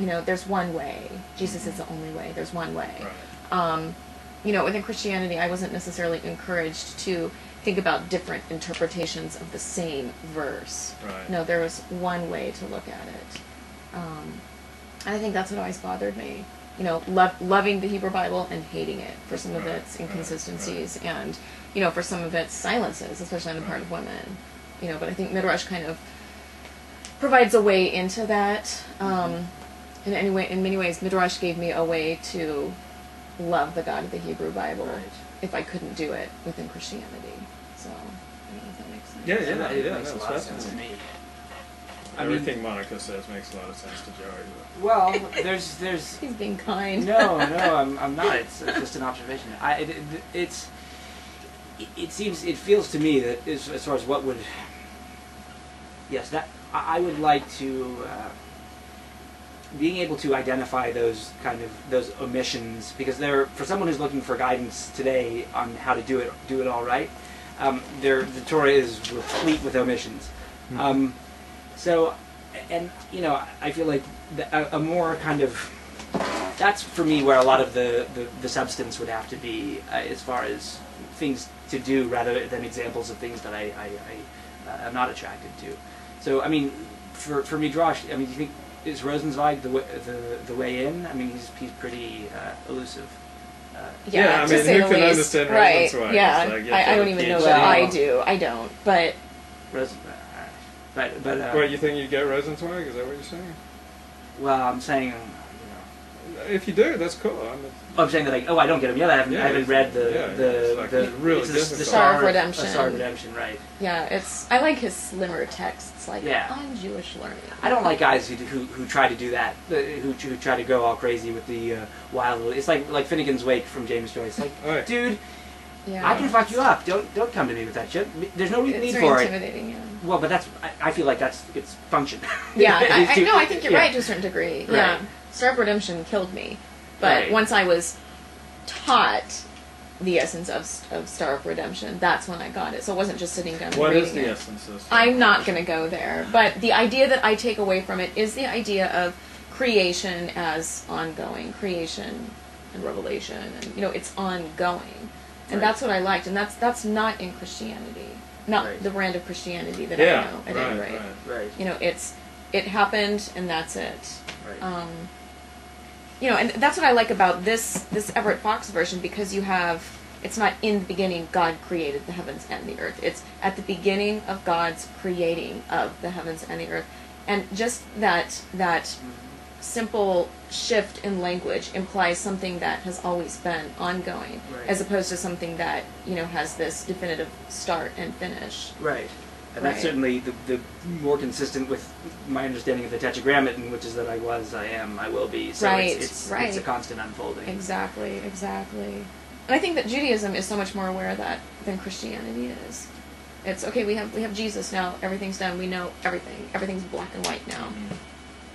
You know, there's one way. Jesus is the only way. There's one way. Right. You know, within Christianity, I wasn't necessarily encouraged to think about different interpretations of the same verse. Right. No, there was one way to look at it. And I think that's what always bothered me. You know, loving the Hebrew Bible and hating it for some of its inconsistencies and, you know, for some of its silences, especially on the part of women. You know, but I think Midrash kind of provides a way into that. In many ways, Midrash gave me a way to love the God of the Hebrew Bible if I couldn't do it within Christianity. So, I don't know if that makes sense. Yeah, It makes a lot of sense to me. Everything Monica says makes a lot of sense to Joey. Well, there's. He's being kind. No, I'm not. It's just an observation. It feels to me that as far as what would. Yes, that I would like to. Being able to identify those omissions, because for someone who's looking for guidance today on how to do it all right, the Torah is replete with omissions. So, and you know, I feel like a more kind of that's for me where a lot of the substance would have to be as far as things to do rather than examples of things that I am not attracted to. So, I mean, for Midrash, I mean, do you think is Rosenzweig the way in? I mean, he's pretty elusive. Yeah, I mean, who can understand Rosenzweig? Yeah, like, I don't even know that I do. I don't, but... But what, you think you get Rosenzweig? Is that what you're saying? Well, I'm saying, if you do, that's cool. I'm saying that I don't get him yet. I haven't read the Star of Redemption. Star of Redemption, right? Yeah, I like his slimmer texts, like on Jewish learning. I don't like guys who try to do that, who try to go all crazy with the wild. It's like Finnegan's Wake from James Joyce. Like, dude, I can fuck you up. Don't come to me with that shit. There's no need for it. Intimidating, yeah. Well, but I feel like that's its function. Yeah, I think you're right to a certain degree. Right. Yeah, Star of Redemption killed me, but once I was taught the essence of Star of Redemption, that's when I got it. So it wasn't just sitting down and reading it. What is the essence of Star? I'm not going to go there, but the idea that I take away from it is the idea of creation as ongoing, creation and revelation, and you know, it's ongoing, and that's what I liked, and that's not in Christianity, not the brand of Christianity that I know at any rate. Right. You know, it happened and that's it. Right. You know, and that's what I like about this Everett Fox version, because it's not in the beginning God created the heavens and the earth. It's at the beginning of God's creating of the heavens and the earth. And just that simple shift in language implies something that has always been ongoing, as opposed to something that, you know, has this definitive start and finish. Right. And that's certainly the more consistent with my understanding of the Tetragrammaton, which is that I was, I am, I will be. So it's a constant unfolding. Exactly. And I think that Judaism is so much more aware of that than Christianity is. It's, okay, we have Jesus now, everything's done, we know everything. Everything's black and white now. Mm-hmm.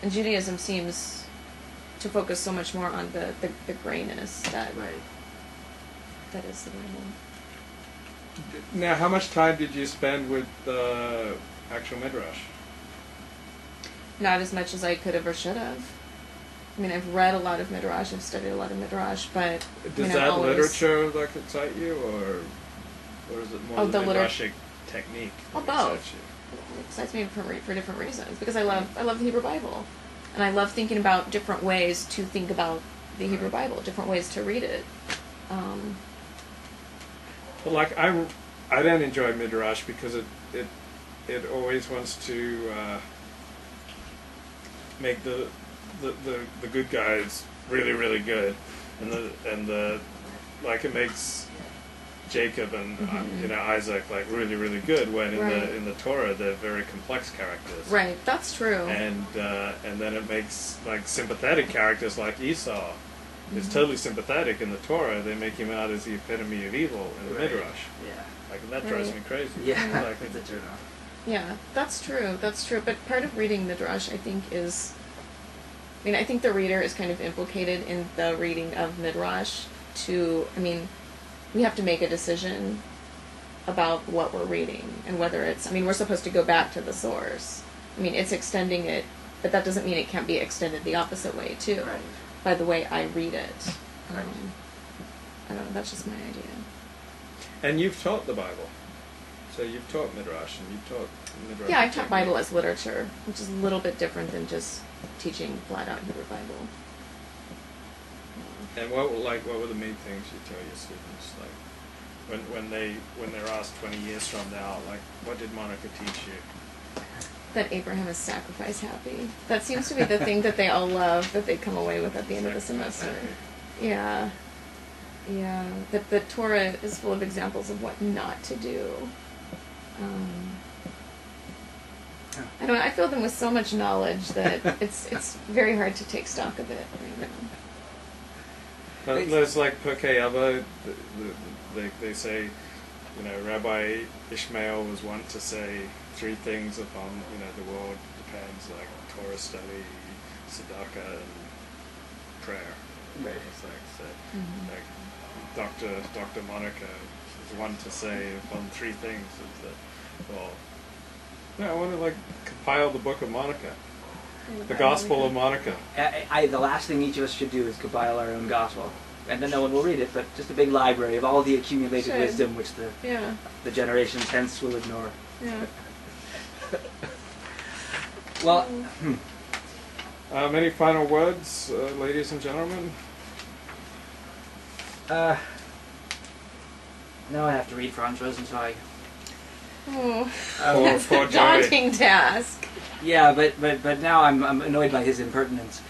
And Judaism seems to focus so much more on the grayness that is the Bible. Now, how much time did you spend with the actual Midrash? Not as much as I could have or should have. I mean, I've read a lot of Midrash, I've studied a lot of Midrash, but... Does that literature like excite you, or is it more the Midrashic technique? Well, both. It excites me for different reasons, because I love the Hebrew Bible. And I love thinking about different ways to think about the Hebrew Bible, different ways to read it. But like I don't enjoy Midrash because it always wants to make the good guys really, really good, and the like it makes Jacob and you know, Isaac like really, really good, when in the Torah they're very complex characters. Right, that's true. And then it makes like sympathetic characters like Esau. It's totally sympathetic in the Torah. They make him out as the epitome of evil in the Midrash. Yeah. Like, that drives me crazy. Yeah, like, that's a turn off. Yeah, that's true. But part of reading Midrash, I think, is... I mean, I think the reader is kind of implicated in the reading of Midrash we have to make a decision about what we're reading and whether it's... I mean, we're supposed to go back to the source. I mean, it's extending it but that doesn't mean it can't be extended the opposite way too, Right. by the way I read it. Right. I don't know. That's just my idea. And you've taught the Bible, so you've taught Midrash and you've taught Midrash. Yeah, I've taught Bible as literature, which is a little bit different than just teaching flat out Hebrew Bible. And what were the main things you tell your students, like when they're asked 20 years from now, like what did Monica teach you? That Abraham is sacrifice happy. That seems to be the thing that they all love, that they come away with at the end of the semester. Yeah. Yeah. That the Torah is full of examples of what not to do. I don't know, I fill them with so much knowledge that it's very hard to take stock of it right now. There's like Pirkei Avot, they say, you know, Rabbi Ishmael was one to say 3 things upon, you know, the world depends, like Torah study, tzedakah, and prayer. Right. It's like, so, like Dr. Monica is one to say upon 3 things is that, well, yeah, I want to like compile the book of Monica, the Gospel of Monica. The last thing each of us should do is compile our own gospel, and then no one will read it. But just a big library of all the accumulated wisdom, which the generations hence will ignore. Yeah. Well, Any final words, ladies and gentlemen? now I have to read Franz Rosenzweig. Oh, Poor that's a Joey. daunting task. Yeah, but now I'm annoyed by his impertinence.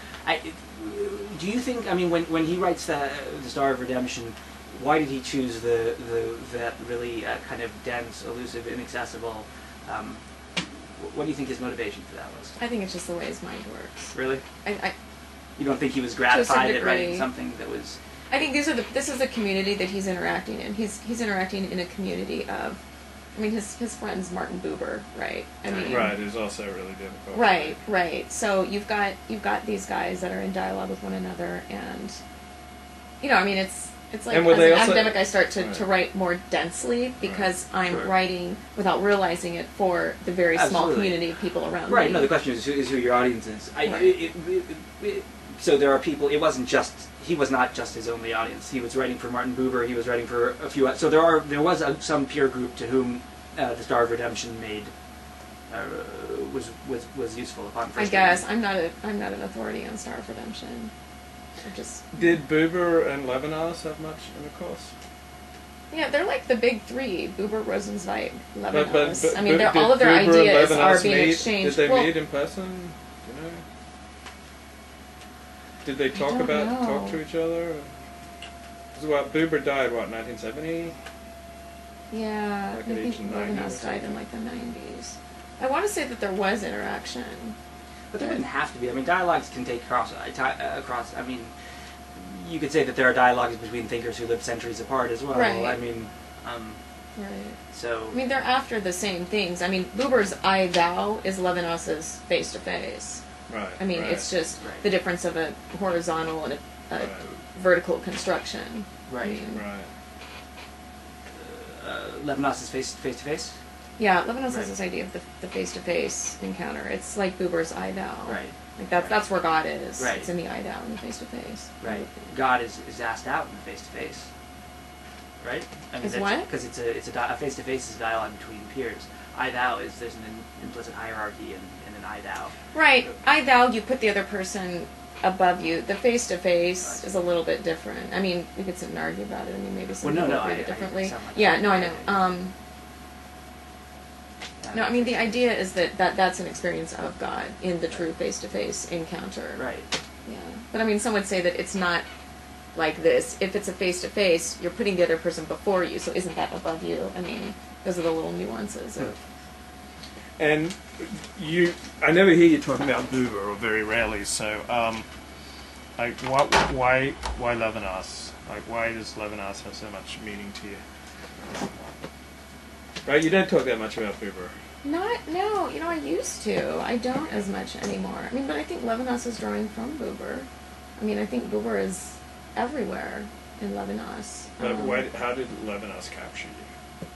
Do you think? I mean, when he writes the Star of Redemption, why did he choose that really kind of dense, elusive, inaccessible? What do you think his motivation for that was? I think it's just the way his mind works. Really? I You don't think he was a gratified at degree. writing something that was? I think this is the community that he's interacting in. He's interacting in a community of, I mean, his friend's Martin Buber, right? I mean, Right, it's also really difficult. Right. So you've got these guys that are in dialogue with one another, and you know, I mean, it's like And as were they an also- academic, I start to Right. write more densely because I'm Sure. writing without realizing it for the very small Absolutely. community of people around Right. me. No, the question is who your audience is. Right. So there are people. It wasn't just. He was not just his only audience. He was writing for Martin Buber. He was writing for a few. So there was some peer group to whom the Star of Redemption made was useful upon first. I guess reading. I'm not an authority on Star of Redemption. I just Did Buber and Levinas have much in the course? yeah, they're like the big 3: Buber, Rosenzweig, But Levinas. I mean, did all of their Buber and ideas are Levinas being meet? exchanged. Did they Well, meet in person? Do you know? Did they talk don't talk know. to each other? Because Buber died 1970? Yeah, Like I at think age 90 or Levinas died in something. like the 90s. I want to say that there was interaction. But there didn't have to be. I mean, dialogues can take across. I mean, you could say that there are dialogues between thinkers who lived centuries apart as well. Right. I mean, Right. so. I mean, they're after the same things. I mean, Buber's I Thou is Levinas's Face to Face. Right. I mean, right. it's just Right. the difference of a horizontal and a Right. vertical construction. I Right. mean, Right. Levinas is face to face. yeah, Levinas Right. has this idea of the face-to-face encounter. It's like Buber's I Thou. Right. Like that's where God is. Right. It's in the I Thou, in the face-to-face. Right. God is asked out in the face to face. Right. I mean, Is that's- what? Because it's a face to face is a dialogue between peers. I thou is there's an implicit hierarchy in an I thou. Right. I Thou, you put the other person above you. The face-to-face is a little bit different. I mean, we could sit and argue about it. I mean, maybe some Well, no, people no, read it I differently. sound like Yeah, that. no, I know. No, I mean, the idea is that's an experience of God in the true face-to-face encounter. Right. Yeah. But I mean, some would say that it's not like this. If it's a face-to-face, you're putting the other person before you, so isn't that above you? I mean, those are the little nuances of... And I never hear you talking about Buber, or very rarely. So, like, why Levinas? Like, why does Levinas have so much meaning to you? Right, you don't talk that much about Buber. No, I used to. I don't as much anymore. I mean, but I think Levinas is drawing from Buber. I mean, I think Buber is everywhere in Levinas. But how did Levinas capture you?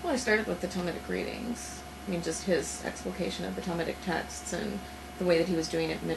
Well, I started with the Talmudic readings. I mean, just his explication of the Talmudic texts and the way that he was doing it midway